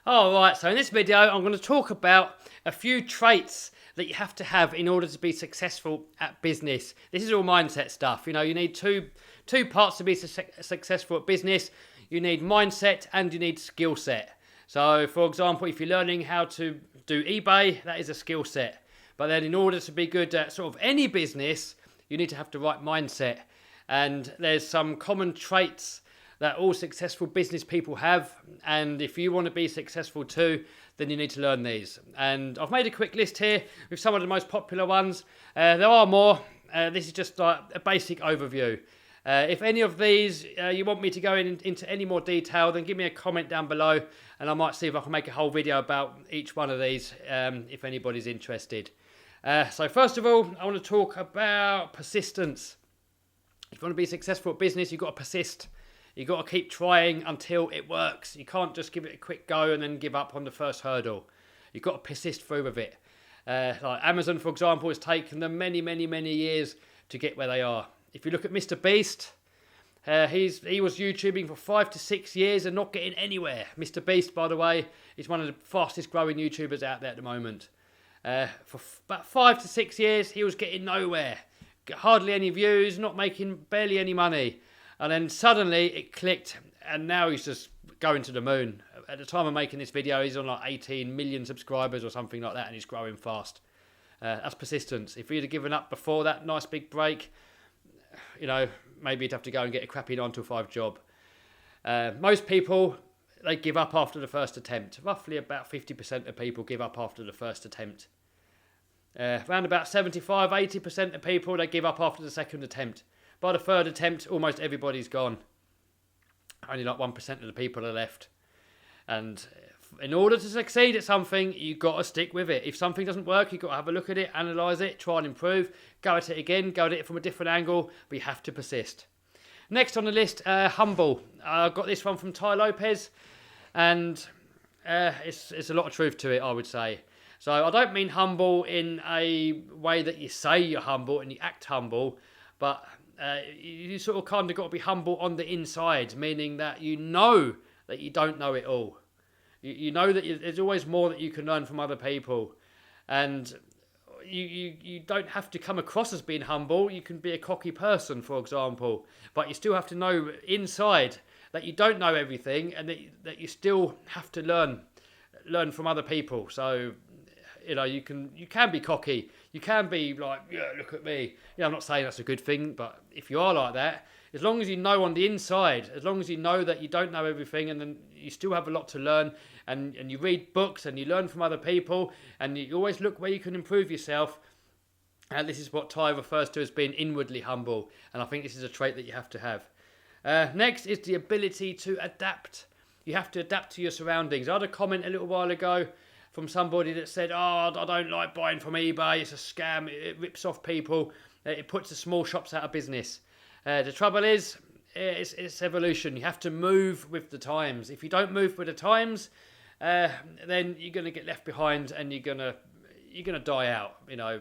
Alright, so in this video I'm going to talk about a few traits that you have to have in order to be successful at business. This is all mindset stuff. You know, you need two parts to be successful at business. You need mindset and you need skill set. So for example, if you're learning how to do eBay, that is a skill set. But then in order to be good at sort of any business, you need to have the right mindset. And there's some common traits that all successful business people have, and if you want to be successful too, then you need to learn these. And I've made a quick list here with some of the most popular ones. There are more. This is just like a basic overview. If any of these you want me to go into any more detail, then give me a comment down below, and I might see if I can make a whole video about each one of these if anybody's interested. So first of all, I want to talk about persistence. If you want to be successful at business, you've got to persist. You've got to keep trying until it works. You can't just give it a quick go and then give up on the first hurdle. You've got to persist through with it. Like Amazon, for example, has taken them many years to get where they are. If you look at Mr. Beast, he was YouTubing for 5 to 6 years and not getting anywhere. Mr. Beast, by the way, is one of the fastest growing YouTubers out there at the moment. For about 5 to 6 years, he was getting nowhere. Hardly any views, not making barely any money. And then suddenly it clicked, and now he's just going to the moon. At the time of making this video, he's on like 18 million subscribers or something like that, and he's growing fast. That's persistence. If he'd have given up before that nice big break, you know, maybe he'd have to go and get a crappy 9-to-5 job. Most people, they give up after the first attempt. Roughly about 50% of people give up after the first attempt. Around about 75-80% of people, they give up after the second attempt. By the third attempt, almost everybody's gone. Only like 1% of the people are left. And in order to succeed at something, you've got to stick with it. If something doesn't work, you've got to have a look at it, analyse it, try and improve, go at it again, go at it from a different angle, but you have to persist. Next on the list, humble. I got this one from Ty Lopez, and it's a lot of truth to it, I would say. So I don't mean humble in a way that you say you're humble and you act humble, but you sort of kind of got to be humble on the inside, meaning that you know that you don't know it all. You know that there's always more that you can learn from other people, and you don't have to come across as being humble. You can be a cocky person, for example, but you still have to know inside that you don't know everything, and that you still have to learn from other people. So you know, you can be cocky. You can be like, yeah, look at me. You know, I'm not saying that's a good thing, but if you are like that, as long as you know on the inside, as long as you know that you don't know everything, and then you still have a lot to learn, and you read books and you learn from other people, and you always look where you can improve yourself. And this is what Ty refers to as being inwardly humble, and I think this is a trait that you have to have. Next is the ability to adapt. You have to adapt to your surroundings. I had a comment a little while ago from somebody that said, oh, I don't like buying from eBay, it's a scam, it rips off people, it puts the small shops out of business. The trouble is, it's evolution. You have to move with the times. If you don't move with the times, then you're going to get left behind, and you're going to die out, you know,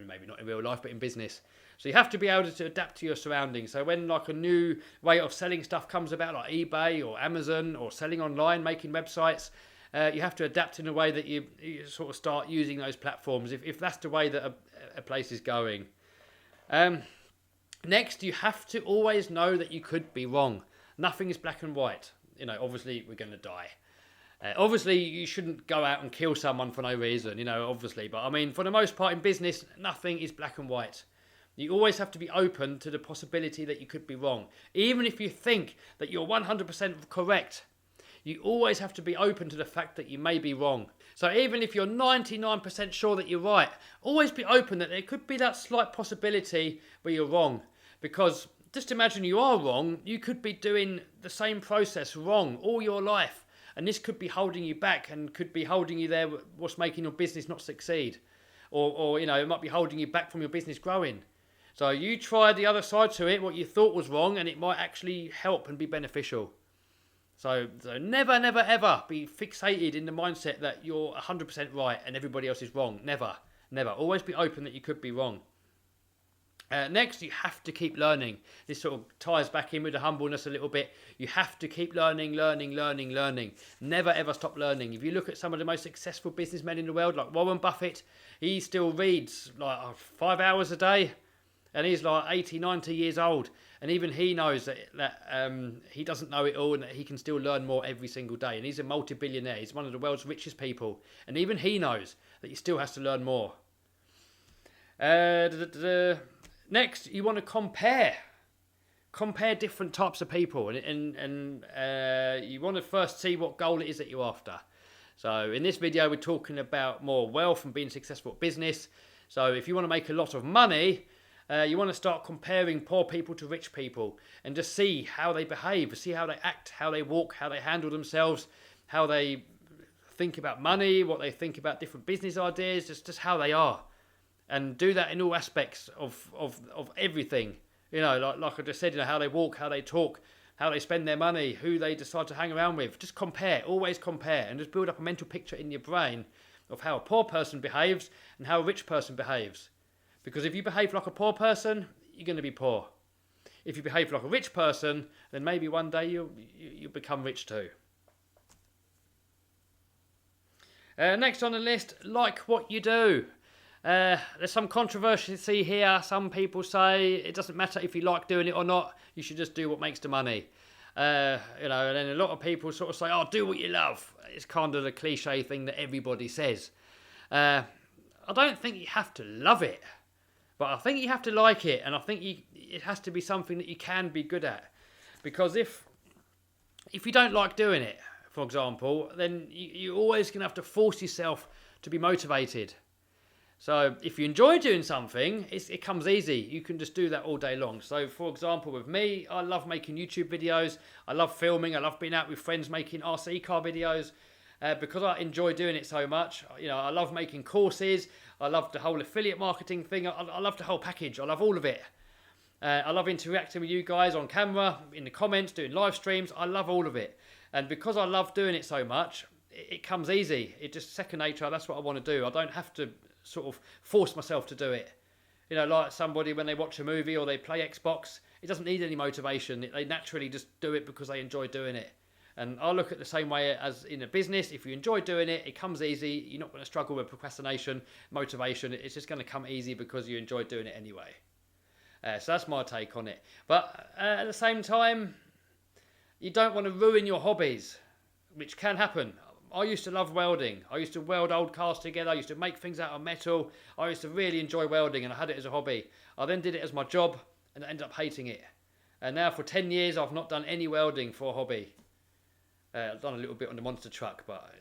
maybe not in real life, but in business. So you have to be able to adapt to your surroundings. So when like a new way of selling stuff comes about, like eBay or Amazon or selling online, making websites, you have to adapt in a way that you sort of start using those platforms, if that's the way that a place is going. Next, you have to always know that you could be wrong. Nothing is black and white. You know, obviously, we're going to die. Obviously, you shouldn't go out and kill someone for no reason, you know, obviously. But, I mean, for the most part in business, nothing is black and white. You always have to be open to the possibility that you could be wrong. Even if you think that you're 100% correct, you always have to be open to the fact that you may be wrong. So even if you're 99% sure that you're right, always be open that there could be that slight possibility where you're wrong. Because just imagine you are wrong, you could be doing the same process wrong all your life. And this could be holding you back, and could be holding you there, what's making your business not succeed. Or you know, it might be holding you back from your business growing. So you try the other side to it, what you thought was wrong, and it might actually help and be beneficial. So never, ever be fixated in the mindset that you're 100% right and everybody else is wrong. Never. Always be open that you could be wrong. Next, you have to keep learning. This sort of ties back in with the humbleness a little bit. You have to keep learning. Never ever stop learning. If you look at some of the most successful businessmen in the world, like Warren Buffett, he still reads like 5 hours a day, and he's like 80, 90 years old. And even he knows that he doesn't know it all, and that he can still learn more every single day. And he's a multi-billionaire. He's one of the world's richest people. And even he knows that he still has to learn more. Next, you want to compare different types of people, and you want to first see what goal it is that you're after. So in this video, we're talking about more wealth and being successful at business. So if you want to make a lot of money, you want to start comparing poor people to rich people and just see how they behave, see how they act, how they walk, how they handle themselves, how they think about money, what they think about different business ideas, just how they are. And do that in all aspects of everything. You know, like I just said, you know, how they walk, how they talk, how they spend their money, who they decide to hang around with. Just compare, always compare, and just build up a mental picture in your brain of how a poor person behaves and how a rich person behaves. Because if you behave like a poor person, you're going to be poor. If you behave like a rich person, then maybe one day you'll become rich too. Next on the list, like what you do. There's some controversy here. Some people say it doesn't matter if you like doing it or not. You should just do what makes the money. And then a lot of people sort of say, "Oh, do what you love." It's kind of the cliche thing that everybody says. I don't think you have to love it, but I think you have to like it, and I think it has to be something that you can be good at. Because if you don't like doing it, for example, then you're always going to have to force yourself to be motivated. So if you enjoy doing something, it comes easy. You can just do that all day long. So for example, with me, I love making YouTube videos. I love filming. I love being out with friends making RC car videos because I enjoy doing it so much. You know, I love making courses. I love the whole affiliate marketing thing. I love the whole package. I love all of it. I love interacting with you guys on camera, in the comments, doing live streams. I love all of it. And because I love doing it so much, it comes easy. It's just second nature. That's what I want to do. I don't have to sort of force myself to do it. You know, like somebody when they watch a movie or they play Xbox, it doesn't need any motivation. They naturally just do it because they enjoy doing it. And I look at it the same way as in a business. If you enjoy doing it, it comes easy. You're not going to struggle with procrastination, motivation. It's just going to come easy because you enjoy doing it anyway. So that's my take on it. But at the same time, you don't want to ruin your hobbies, which can happen. I used to love welding. I used to weld old cars together. I used to make things out of metal. I used to really enjoy welding, and I had it as a hobby. I then did it as my job and ended up hating it. And now for 10 years, I've not done any welding for a hobby. I've done a little bit on the monster truck, but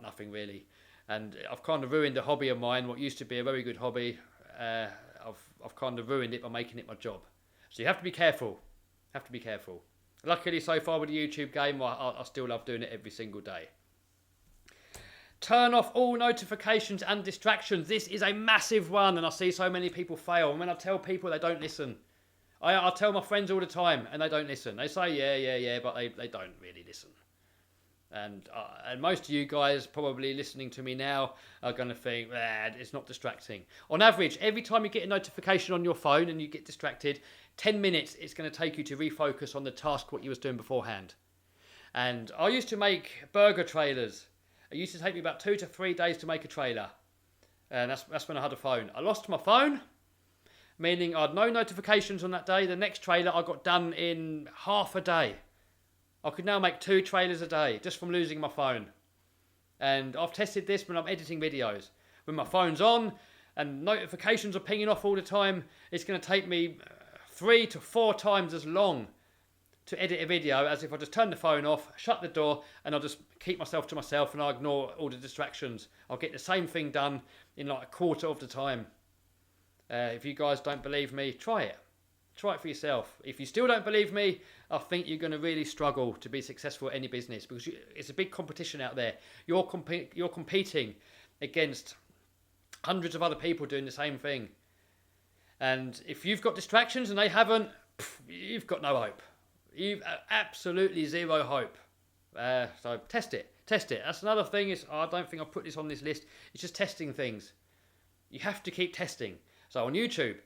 nothing really. And I've kind of ruined a hobby of mine, what used to be a very good hobby. I've kind of ruined it by making it my job. So you have to be careful. Luckily, so far with the YouTube game, I still love doing it every single day. Turn off all notifications and distractions. This is a massive one, and I see so many people fail. And when I tell people, they don't listen. I tell my friends all the time, and they don't listen. They say, yeah, but they don't really listen. And most of you guys probably listening to me now are going to think, it's not distracting. On average, every time you get a notification on your phone and you get distracted, 10 minutes it's going to take you to refocus on the task what you was doing beforehand. And I used to make burger trailers. It used to take me about 2 to 3 days to make a trailer. And that's when I had a phone. I lost my phone, meaning I had no notifications on that day. The next trailer I got done in half a day. I could now make 2 trailers a day just from losing my phone. And I've tested this when I'm editing videos. When my phone's on and notifications are pinging off all the time, it's going to take me 3 to 4 times as long to edit a video as if I just turn the phone off, shut the door, and I'll just keep myself to myself and I ignore all the distractions. I'll get the same thing done in like a quarter of the time. If you guys don't believe me, try it. Try it for yourself. If you still don't believe me, I think you're going to really struggle to be successful at any business because it's a big competition out there. You're competing against hundreds of other people doing the same thing. And if you've got distractions and they haven't, you've got no hope. You've absolutely zero hope. So test it. That's another thing. I don't think I've put this on this list. It's just testing things. You have to keep testing. So on YouTube,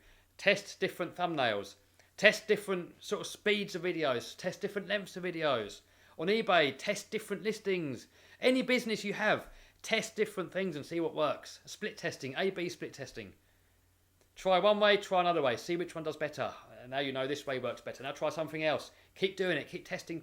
Test different thumbnails. Test different sort of speeds of videos. Test different lengths of videos. On eBay, test different listings. Any business you have, test different things and see what works. Split testing, A/B split testing. Try one way, try another way. See which one does better. Now you know this way works better. Now try something else. Keep doing it. Keep testing.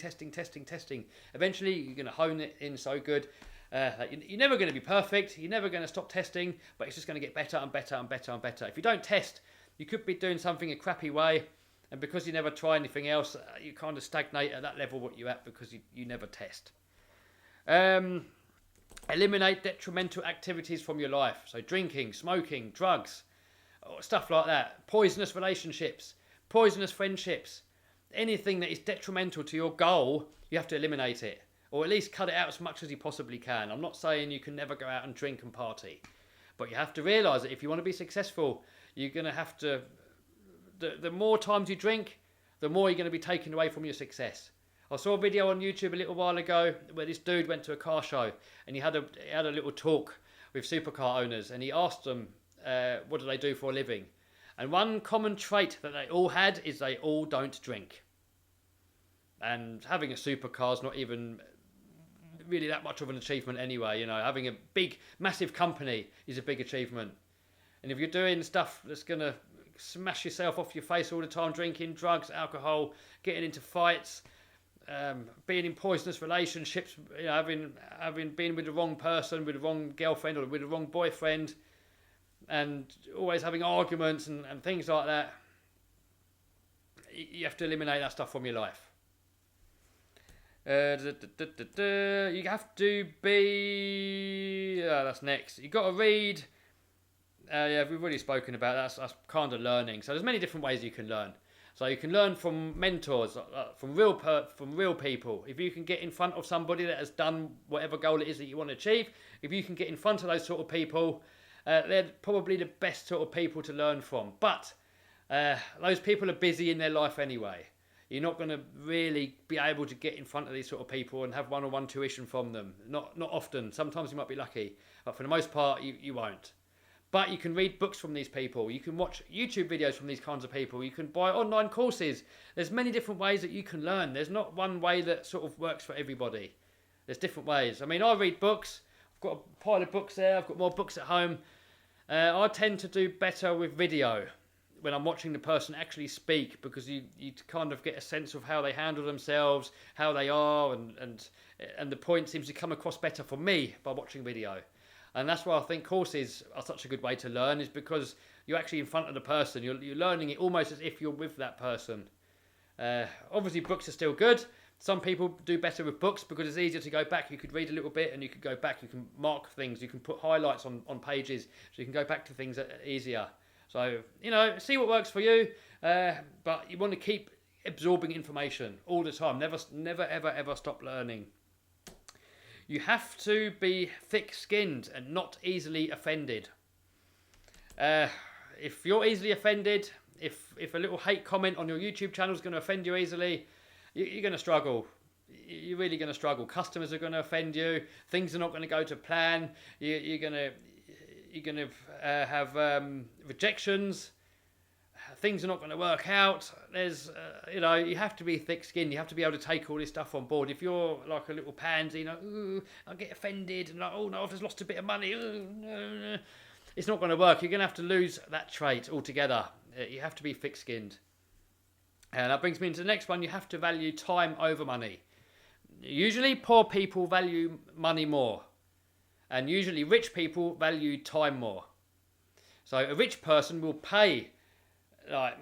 Eventually, you're going to hone it in so good. You're never going to be perfect. You're never going to stop testing, but it's just going to get better and better and better and better. If you don't test, you could be doing something a crappy way, and because you never try anything else, you kind of stagnate at that level what you're at because you never test. Eliminate detrimental activities from your life. So drinking, smoking, drugs, stuff like that. Poisonous relationships, poisonous friendships. Anything that is detrimental to your goal, you have to eliminate it. Or at least cut it out as much as you possibly can. I'm not saying you can never go out and drink and party. But you have to realise that if you want to be successful, you're going to have to... The more times you drink, the more you're going to be taken away from your success. I saw a video on YouTube a little while ago where this dude went to a car show and he had a little talk with supercar owners and he asked them what do they do for a living. And one common trait that they all had is they all don't drink. And having a supercar is not even really that much of an achievement anyway. You know, having a big, massive company is a big achievement. And if you're doing stuff that's going to smash yourself off your face all the time, drinking, drugs, alcohol, getting into fights, being in poisonous relationships, you know, having been with the wrong person, with the wrong girlfriend or with the wrong boyfriend, and always having arguments and things like that, you have to eliminate that stuff from your life. You have to be... that's next. You've got to read... yeah, we've already spoken about that. That's kind of learning. So there's many different ways you can learn. So you can learn from mentors, from real people. If you can get in front of somebody that has done whatever goal it is that you want to achieve, if you can get in front of those sort of people, they're probably the best sort of people to learn from. But those people are busy in their life anyway. You're not going to really be able to get in front of these sort of people and have one-on-one tuition from them. Not often. Sometimes you might be lucky, but for the most part, you won't. But you can read books from these people. You can watch YouTube videos from these kinds of people. You can buy online courses. There's many different ways that you can learn. There's not one way that sort of works for everybody. There's different ways. I mean, I read books. I've got a pile of books there. I've got more books at home. I tend to do better with video when I'm watching the person actually speak, because you kind of get a sense of how they handle themselves, how they are, and the point seems to come across better for me by watching video. And that's why I think courses are such a good way to learn, is because you're actually in front of the person. You're learning it almost as if you're with that person. Obviously, books are still good. Some people do better with books because it's easier to go back. You could read a little bit and you could go back. You can mark things. You can put highlights on pages so you can go back to things easier. So, you know, see what works for you. But you want to keep absorbing information all the time. Never, ever stop learning. You have to be thick-skinned and not easily offended. If you're easily offended, if a little hate comment on your YouTube channel is going to offend you easily, you're going to struggle. You're really going to struggle. Customers are going to offend you. Things are not going to go to plan. You're going to have rejections. Things are not going to work out. There's, you have to be thick-skinned. You have to be able to take all this stuff on board. If you're like a little pansy, ooh, I get offended, and oh no, I've just lost a bit of money. Ooh, it's not going to work. You're going to have to lose that trait altogether. You have to be thick-skinned. And that brings me into the next one. You have to value time over money. Usually, poor people value money more, and usually rich people value time more. So a rich person will pay like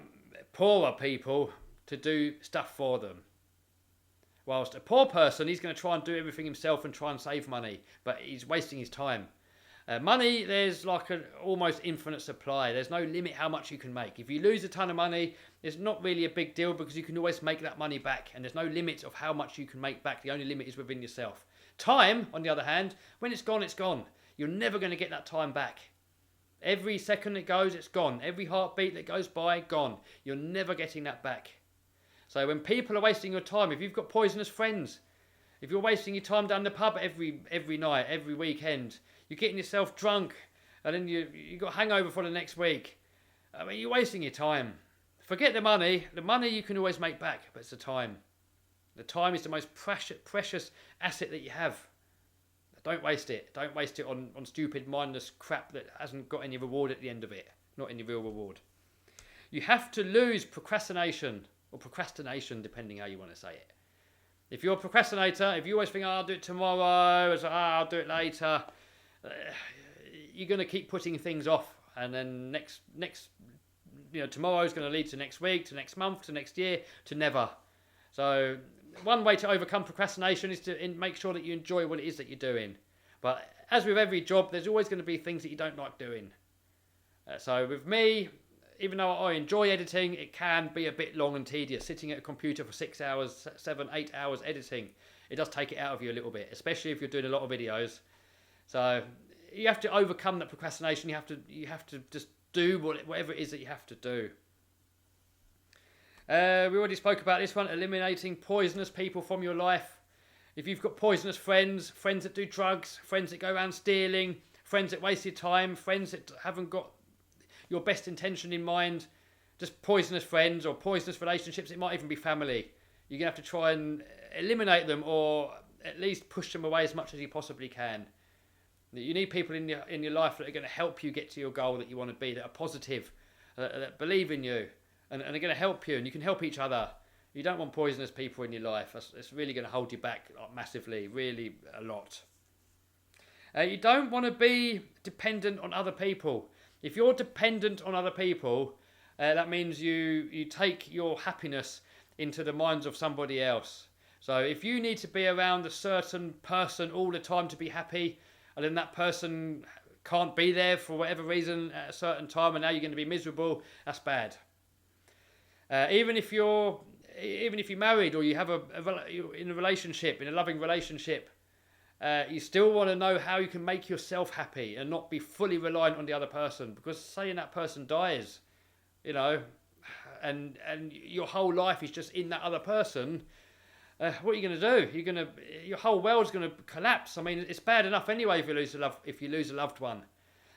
poorer people to do stuff for them, whilst a poor person, he's going to try and do everything himself and try and save money, but he's wasting his time. Money, there's like an almost infinite supply. There's no limit how much you can make. If you lose a ton of money, it's not really a big deal because you can always make that money back, and there's no limit of how much you can make back. The only limit is within yourself. Time, on the other hand, when it's gone, it's gone. You're never going to get that time back. Every second that goes, it's gone. Every heartbeat that goes by, gone. You're never getting that back. So when people are wasting your time, if you've got poisonous friends, if you're wasting your time down the pub every night, every weekend, you're getting yourself drunk, and then you got hangover for the next week, I mean, you're wasting your time. Forget the money. The money you can always make back, but it's the time. The time is the most precious asset that you have. Don't waste it. Don't waste it on stupid, mindless crap that hasn't got any reward at the end of it. Not any real reward. You have to lose procrastination, or procrastination, depending how you want to say it. If you're a procrastinator, if you always think, I'll do it tomorrow, I'll do it later, you're going to keep putting things off. And then tomorrow is going to lead to next week, to next month, to next year, to never. So one way to overcome procrastination is to make sure that you enjoy what it is that you're doing. But as with every job, there's always going to be things that you don't like doing. So with me, even though I enjoy editing, it can be a bit long and tedious. Sitting at a computer for 6 hours, 7, 8 hours editing, it does take it out of you a little bit, especially if you're doing a lot of videos. So you have to overcome that procrastination. You have to just do whatever it is that you have to do. We already spoke about this one, eliminating poisonous people from your life. If you've got poisonous friends that do drugs, friends that go around stealing, friends that waste your time, friends that haven't got your best intention in mind, just poisonous friends or poisonous relationships, it might even be family. You're going to have to try and eliminate them, or at least push them away as much as you possibly can. You need people in your life that are going to help you get to your goal that you want to be, that are positive, that believe in you, and are going to help you, and you can help each other. You don't want poisonous people in your life. It's really going to hold you back massively, really a lot. You don't want to be dependent on other people. If you're dependent on other people, that means you take your happiness into the minds of somebody else. So if you need to be around a certain person all the time to be happy, and then that person can't be there for whatever reason at a certain time, and now you're going to be miserable, that's bad. Even if you're married, or you have you're in a relationship, in a loving relationship, you still want to know how you can make yourself happy and not be fully reliant on the other person. Because saying that person dies, and your whole life is just in that other person, what are you going to do? Your whole world's going to collapse. I mean, it's bad enough anyway if you lose a loved one.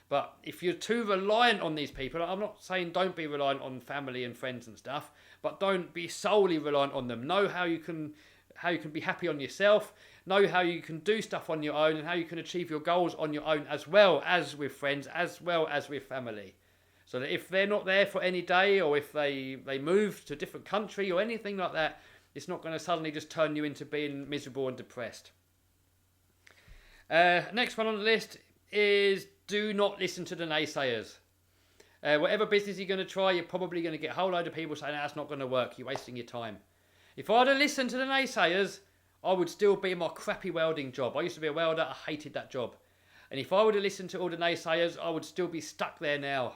But if you're too reliant on these people, I'm not saying don't be reliant on family and friends and stuff, but don't be solely reliant on them. Know how you can be happy on yourself, know how you can do stuff on your own, and how you can achieve your goals on your own, as well as with friends, as well as with family. So that if they're not there for any day, or if they move to a different country or anything like that, it's not going to suddenly just turn you into being miserable and depressed. Next one on the list is do not listen to the naysayers. Whatever business you're going to try, you're probably going to get a whole load of people saying that's not going to work, you're wasting your time. If I'd have listened to the naysayers, I would still be in my crappy welding job. I used to be a welder, I hated that job. And if I would have listened to all the naysayers, I would still be stuck there now.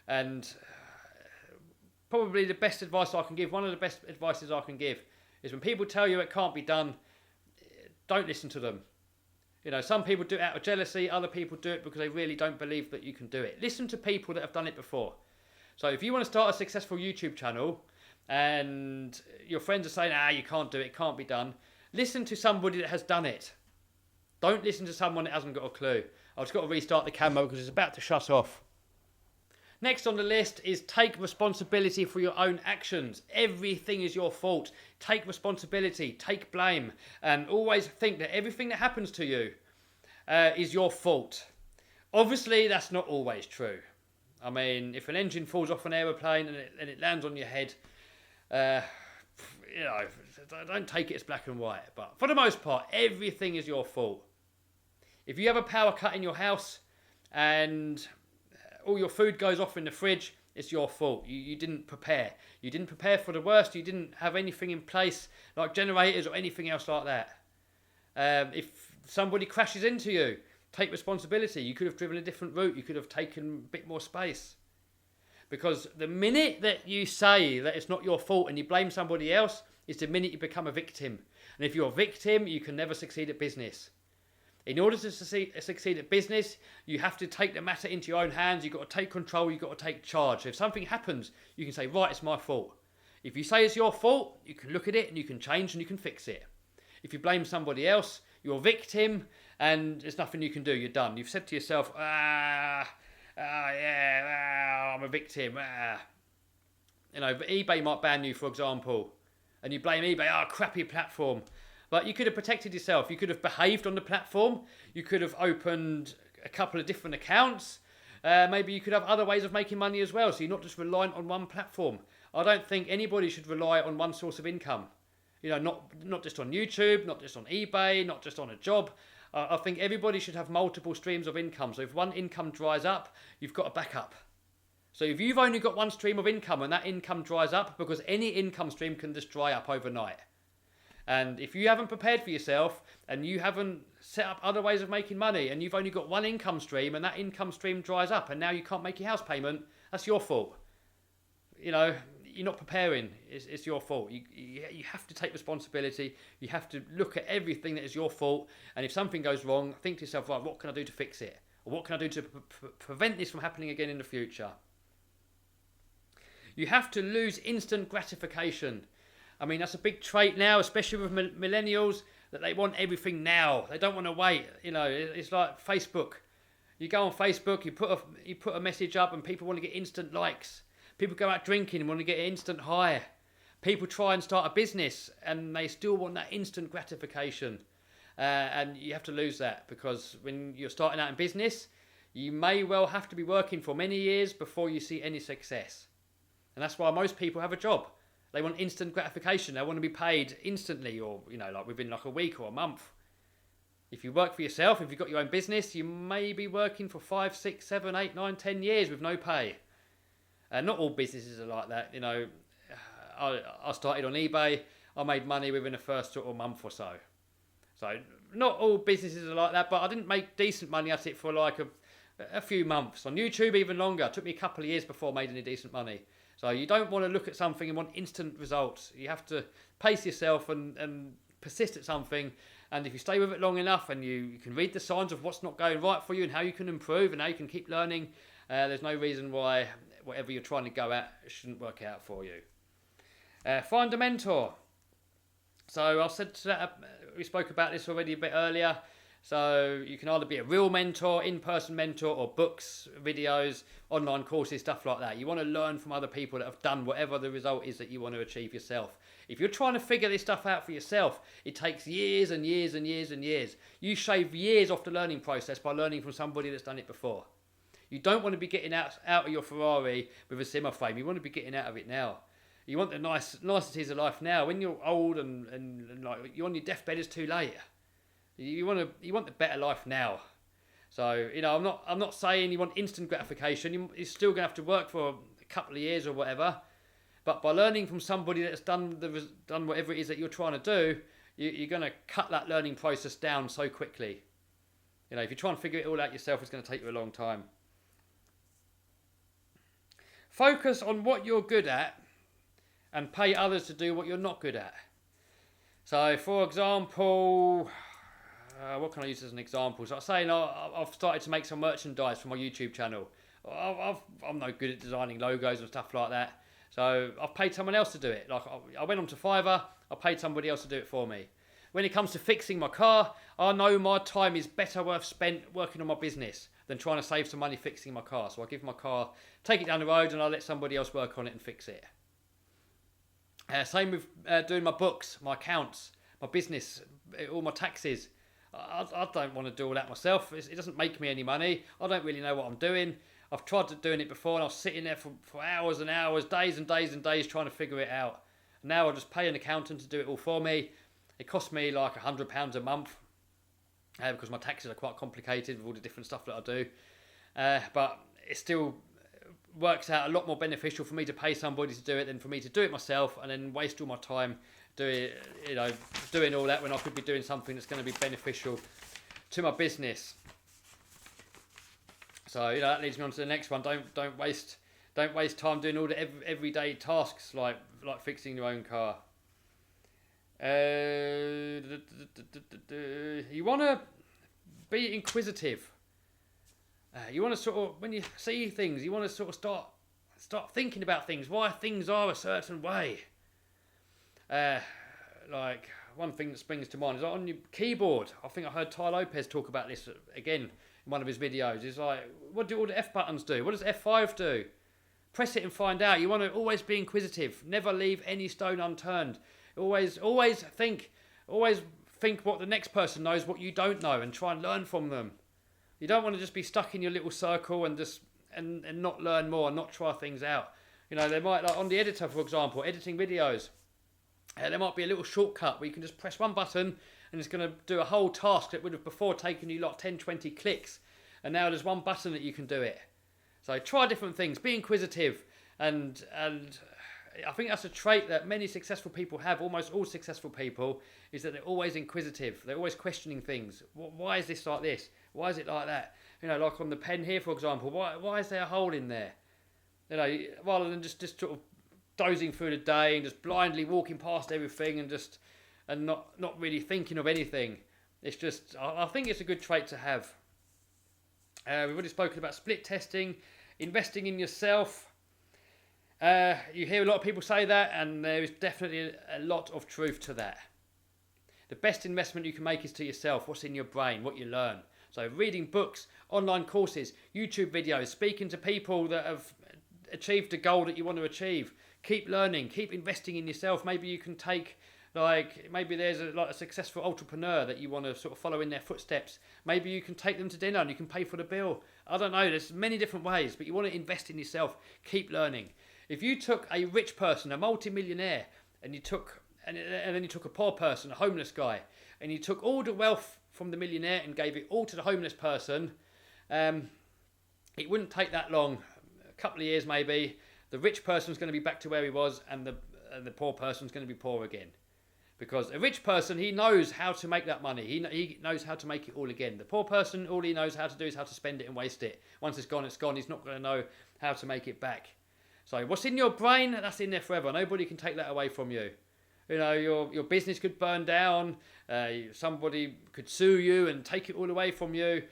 And probably the best advice I can give, one of the best advices I can give, is when people tell you it can't be done, don't listen to them. Some people do it out of jealousy, other people do it because they really don't believe that you can do it. Listen to people that have done it before. So if you want to start a successful YouTube channel, and your friends are saying, you can't do it, it can't be done, listen to somebody that has done it. Don't listen to someone that hasn't got a clue. I've just got to restart the camera because it's about to shut off. Next on the list is take responsibility for your own actions. Everything is your fault. Take responsibility, take blame, and always think that everything that happens to you is your fault. Obviously, that's not always true. I mean, if an engine falls off an aeroplane and it lands on your head, don't take it as black and white. But for the most part, everything is your fault. If you have a power cut in your house and all your food goes off in the fridge, it's your fault. You didn't prepare. You didn't prepare for the worst. You didn't have anything in place like generators or anything else like that. If somebody crashes into you, take responsibility. You could have driven a different route. You could have taken a bit more space. Because the minute that you say that it's not your fault and you blame somebody else is the minute you become a victim. And if you're a victim, you can never succeed at business. In order to succeed at business, you have to take the matter into your own hands. You've got to take control. You've got to take charge. So if something happens, you can say, right, it's my fault. If you say it's your fault, you can look at it and you can change and you can fix it. If you blame somebody else, you're a victim and there's nothing you can do. You're done. You've said to yourself, I'm a victim. eBay might ban you, for example, and you blame eBay. Crappy platform. But you could have protected yourself. You could have behaved on the platform. You could have opened a couple of different accounts. Maybe you could have other ways of making money as well. So you're not just reliant on one platform. I don't think anybody should rely on one source of income. Not just on YouTube, not just on eBay, not just on a job. I think everybody should have multiple streams of income. So if one income dries up, you've got a backup. So if you've only got one stream of income and that income dries up, because any income stream can just dry up overnight. And if you haven't prepared for yourself and you haven't set up other ways of making money and you've only got one income stream and that income stream dries up and now you can't make your house payment, that's your fault. You're not preparing. It's your fault. You have to take responsibility. You have to look at everything that is your fault. And if something goes wrong, think to yourself, right, what can I do to fix it? Or what can I do to prevent this from happening again in the future? You have to lose instant gratification. I mean, that's a big trait now, especially with millennials, that they want everything now. They don't want to wait. It's like Facebook. You go on Facebook, you put a message up and people want to get instant likes. People go out drinking and want to get an instant high. People try and start a business and they still want that instant gratification. And you have to lose that, because when you're starting out in business, you may well have to be working for many years before you see any success. And that's why most people have a job. They want instant gratification. They want to be paid instantly, or like within like a week or a month. If you work for yourself, if you've got your own business, you may be working for 5, 6, 7, 8, 9, 10 years with no pay. Not all businesses are like that. I started on eBay. I made money within the first sort of month or so. So not all businesses are like that, but I didn't make decent money at it for like a few months. On YouTube, even longer. It took me a couple of years before I made any decent money. So you don't want to look at something and want instant results. You have to pace yourself and persist at something. And if you stay with it long enough and you can read the signs of what's not going right for you and how you can improve and how you can keep learning, there's no reason why whatever you're trying to go at shouldn't work out for you. Find a mentor. So I said that, we spoke about this already a bit earlier. So you can either be a real mentor, in-person mentor, or books, videos, online courses, stuff like that. You want to learn from other people that have done whatever the result is that you want to achieve yourself. If you're trying to figure this stuff out for yourself, it takes years and years and years and years. You shave years off the learning process by learning from somebody that's done it before. You don't want to be getting out of your Ferrari with a simmer frame. You want to be getting out of it now. You want the niceties of life now. When you're old and like you're on your deathbed, it's too late. You want the better life now. So I'm not saying you want instant gratification. You're still going to have to work for a couple of years or whatever. But by learning from somebody that's done whatever it is that you're trying to do, you're going to cut that learning process down so quickly. If you try and figure it all out yourself, it's going to take you a long time. Focus on what you're good at and pay others to do what you're not good at. So, for example, what can I use as an example? So I'm saying I've started to make some merchandise for my YouTube channel. I'm no good at designing logos and stuff like that. So I've paid someone else to do it. Like I went on to Fiverr, I paid somebody else to do it for me. When it comes to fixing my car, I know my time is better worth spent working on my business than trying to save some money fixing my car. So I give my car, take it down the road, and I let somebody else work on it and fix it. Same with doing my books, my accounts, my business, all my taxes. I don't want to do all that myself. It doesn't make me any money. I don't really know what I'm doing. I've tried doing it before and I was sitting there for hours and hours, days and days and days trying to figure it out. Now I just pay an accountant to do it all for me. It costs me like £100 a month because my taxes are quite complicated with all the different stuff that I do. But it still works out a lot more beneficial for me to pay somebody to do it than for me to do it myself and then waste all my time doing all that when I could be doing something that's going to be beneficial to my business. So that leads me on to the next one. Don't waste time doing all the everyday tasks like fixing your own car. You want to be inquisitive. You want to sort of, when you see things, you want to sort of start thinking about things, why things are a certain way. Like one thing that springs to mind is on your keyboard. I think I heard Ty Lopez talk about this again in one of his videos. It's like, what do all the F buttons do? What does F5 do? Press it and find out. You want to always be inquisitive. Never leave any stone unturned. Always think what the next person knows, what you don't know, and try and learn from them. You don't want to just be stuck in your little circle and just and not learn more and not try things out. You know, they might, like on the editor, for example, editing videos, there might be a little shortcut where you can just press one button and it's going to do a whole task that would have before taken you like 10, 20 clicks. And now there's one button that you can do it. So try different things, be inquisitive, and I think that's a trait that many successful people have, almost all successful people, is that they're always inquisitive. They're always questioning things. Why is this like this? Why is it like that? You know, like on the pen here, for example, why is there a hole in there? You know, rather than just sort of dozing through the day and just blindly walking past everything and not really thinking of anything. It's just, I think it's a good trait to have. We've already spoken about split testing, investing in yourself. You hear a lot of people say that, and there is definitely a lot of truth to that. The best investment you can make is to yourself, what's in your brain, what you learn. So reading books, online courses, YouTube videos, speaking to people that have achieved the goal that you want to achieve. Keep learning, keep investing in yourself. Maybe you can take, maybe there's a successful entrepreneur that you want to sort of follow in their footsteps. Maybe you can take them to dinner and you can pay for the bill. I don't know, there's many different ways, but you want to invest in yourself. Keep learning. If you took a rich person, a multi-millionaire, and then you took a poor person, a homeless guy, and you took all the wealth from the millionaire and gave it all to the homeless person, it wouldn't take that long, a couple of years maybe. The rich person's going to be back to where he was, and the poor person's going to be poor again. Because a rich person, he knows how to make that money. He knows how to make it all again. The poor person, all he knows how to do is how to spend it and waste it. Once it's gone, it's gone. He's not going to know how to make it back. So what's in your brain, that's in there forever. Nobody can take that away from you. You know, your business could burn down. Somebody could sue you and take it all away from you.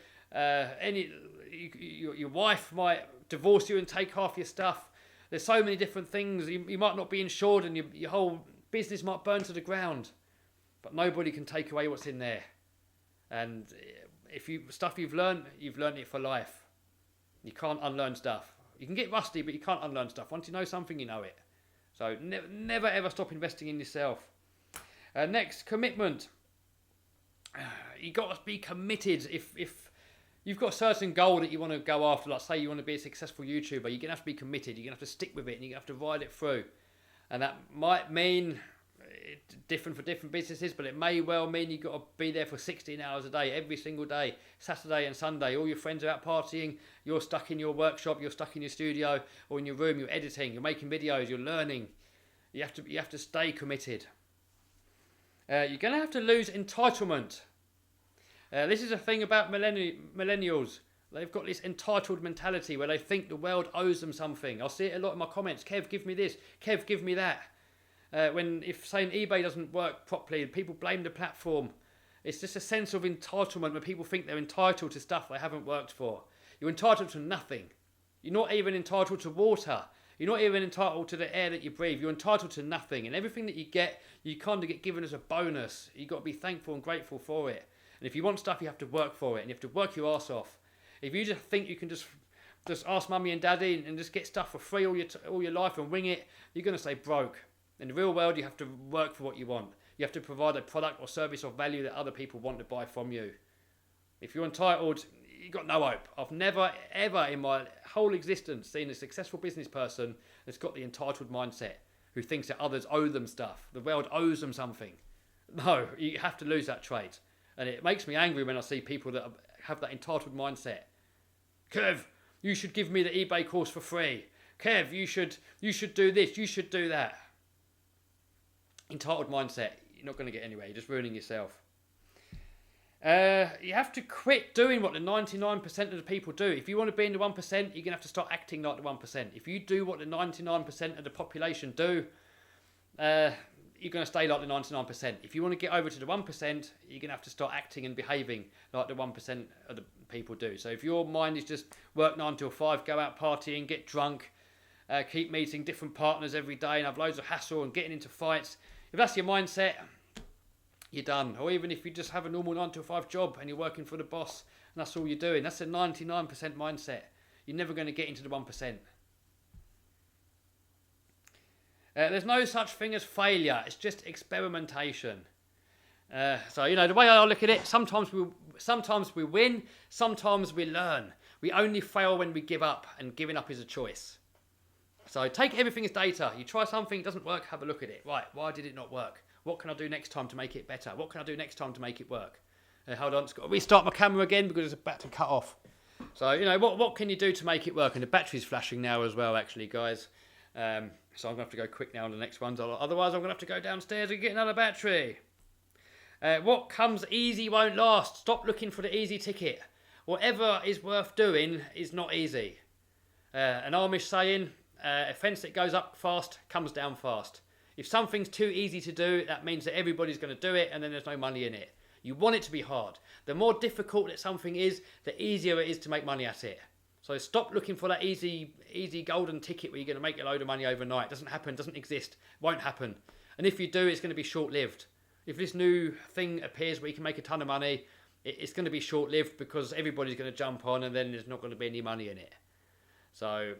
Your wife might divorce you and take half your stuff. There's so many different things. You might not be insured, and your whole business might burn to the ground. But nobody can take away what's in there. And if stuff you've learned it for life. You can't unlearn stuff. You can get rusty, but you can't unlearn stuff. Once you know something, you know it. So never ever stop investing in yourself. Next, commitment. You got to be committed. If you've got a certain goal that you want to go after, like say you want to be a successful YouTuber, you're going to have to be committed. You're going to have to stick with it, and you're going to have to ride it through. And that might mean different for different businesses, but it may well mean you've got to be there for 16 hours a day, every single day, Saturday and Sunday. All your friends are out partying, you're stuck in your workshop, you're stuck in your studio or in your room, you're editing, you're making videos, you're learning. You have to stay committed. You're going to have to lose entitlement. This is a thing about millennials. They've got this entitled mentality where they think the world owes them something. I'll see it a lot in my comments. Kev, give me this. Kev, give me that. If saying eBay doesn't work properly, people blame the platform. It's just a sense of entitlement where people think they're entitled to stuff they haven't worked for. You're entitled to nothing. You're not even entitled to water. You're not even entitled to the air that you breathe. You're entitled to nothing. And everything that you get, you kind of get given as a bonus. You've got to be thankful and grateful for it. And if you want stuff, you have to work for it. And you have to work your arse off. If you just think you can just ask mummy and daddy and just get stuff for free all your life and wing it, you're going to stay broke. In the real world, you have to work for what you want. You have to provide a product or service or value that other people want to buy from you. If you're entitled, you've got no hope. I've never, ever in my whole existence seen a successful business person that's got the entitled mindset, who thinks that others owe them stuff. The world owes them something. No, you have to lose that trait. And it makes me angry when I see people that have that entitled mindset. Kev, you should give me the eBay course for free. Kev, you should do this, you should do that. Entitled mindset, you're not going to get anywhere. You're just ruining yourself. You have to quit doing what the 99% of the people do. If you want to be in the 1%, you're going to have to start acting like the 1%. If you do what the 99% of the population do, you're going to stay like the 99%. If you want to get over to the 1%, you're going to have to start acting and behaving like the 1% of the people do. So if your mind is just work 9 till 5, go out partying, get drunk, keep meeting different partners every day and have loads of hassle and getting into fights, if that's your mindset, you're done. Or even if you just have a normal 9 to 5 job and you're working for the boss and that's all you're doing, that's a 99% mindset. You're never going to get into the 1%. There's no such thing as failure. It's just experimentation. So, you know, the way I look at it, sometimes we win, sometimes we learn. We only fail when we give up, and giving up is a choice. So take everything as data. You try something, it doesn't work, have a look at it. Right, why did it not work? What can I do next time to make it better? What can I do next time to make it work? Hold on, I've got to restart my camera again because it's about to cut off. So, you know, what can you do to make it work? And the battery's flashing now as well, actually, guys. So I'm going to have to go quick now on the next ones. Otherwise, I'm going to have to go downstairs and get another battery. What comes easy won't last. Stop looking for the easy ticket. Whatever is worth doing is not easy. An Amish saying, a fence that goes up fast comes down fast. If something's too easy to do, that means that everybody's going to do it and then there's no money in it. You want it to be hard. The more difficult that something is, the easier it is to make money at it. So stop looking for that easy golden ticket where you're going to make a load of money overnight. It doesn't happen, doesn't exist, won't happen. And if you do, it's going to be short-lived. If this new thing appears where you can make a ton of money, it's going to be short-lived because everybody's going to jump on and then there's not going to be any money in it. So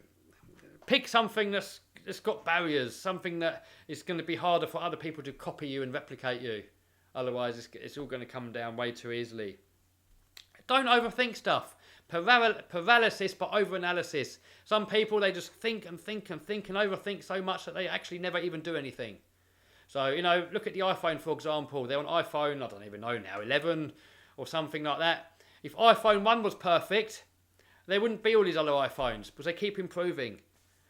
pick something that's got barriers, something that is going to be harder for other people to copy you and replicate you. Otherwise, it's all going to come down way too easily. Don't overthink stuff. Paralysis by overanalysis. Some people, they just think and think and think and overthink so much that they actually never even do anything. So, you know, look at the iPhone, for example. They're on iPhone, I don't even know now, 11 or something like that. If iPhone 1 was perfect, there wouldn't be all these other iPhones because they keep improving.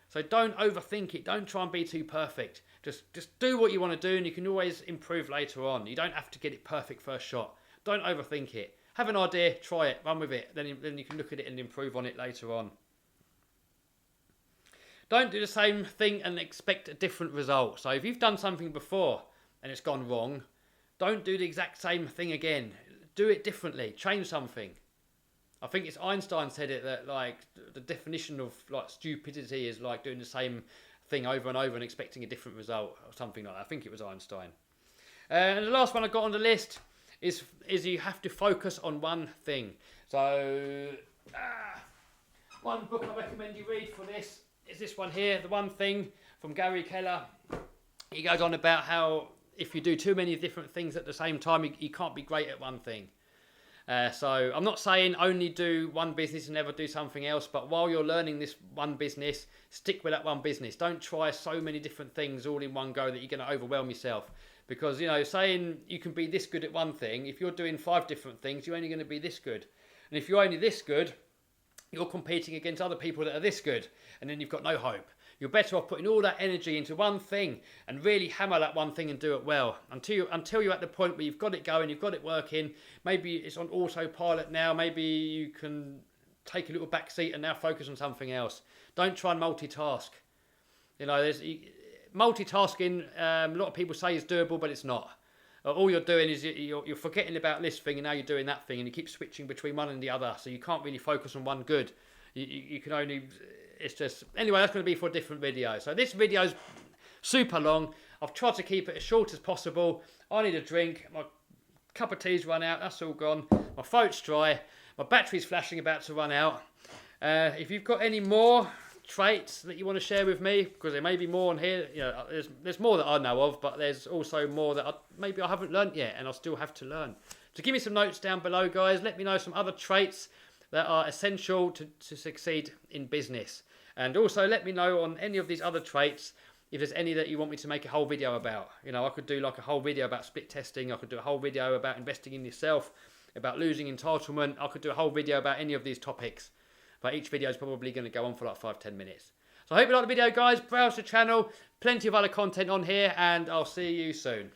So don't overthink it. Don't try and be too perfect. Just do what you want to do and you can always improve later on. You don't have to get it perfect first shot. Don't overthink it. Have an idea, try it, run with it. Then you can look at it and improve on it later on. Don't do the same thing and expect a different result. So if you've done something before and it's gone wrong, don't do the exact same thing again. Do it differently. Change something. I think it's Einstein said it, that like the definition of like stupidity is like doing the same thing over and over and expecting a different result or something like that. I think it was Einstein. And the last one I got on the list is you have to focus on one thing. So one book I recommend you read for this is this one here, The One Thing, from Gary Keller. He goes on about how if you do too many different things at the same time, you can't be great at one thing. So I'm not saying only do one business and never do something else, but while you're learning this one business, stick with that one business. Don't try so many different things all in one go that you're going to overwhelm yourself. Because, you know, saying you can be this good at one thing, if you're doing 5 different things, you're only going to be this good. And if you're only this good, you're competing against other people that are this good, and then you've got no hope. You're better off putting all that energy into one thing and really hammer that one thing and do it well until you're at the point where you've got it going, you've got it working. Maybe it's on autopilot now. Maybe you can take a little back seat and now focus on something else. Don't try and multitask. You know, multitasking, a lot of people say is doable, but it's not. All you're doing is you're forgetting about this thing and now you're doing that thing and you keep switching between one and the other. So you can't really focus on one good. You can only... It's just... Anyway, that's going to be for a different video. So this video's super long. I've tried to keep it as short as possible. I need a drink. My cup of tea's run out. That's all gone. My throat's dry. My battery's flashing, about to run out. If you've got any more traits that you want to share with me, because there may be more on here. You know, there's more that I know of, but there's also more that maybe I haven't learnt yet, and I still have to learn. So give me some notes down below, guys. Let me know some other traits that are essential to succeed in business. And also let me know on any of these other traits if there's any that you want me to make a whole video about. You know, I could do like a whole video about split testing. I could do a whole video about investing in yourself, about losing entitlement. I could do a whole video about any of these topics. But each video is probably going to go on for like 5-10 minutes. So I hope you like the video, guys. Browse the channel. Plenty of other content on here, and I'll see you soon.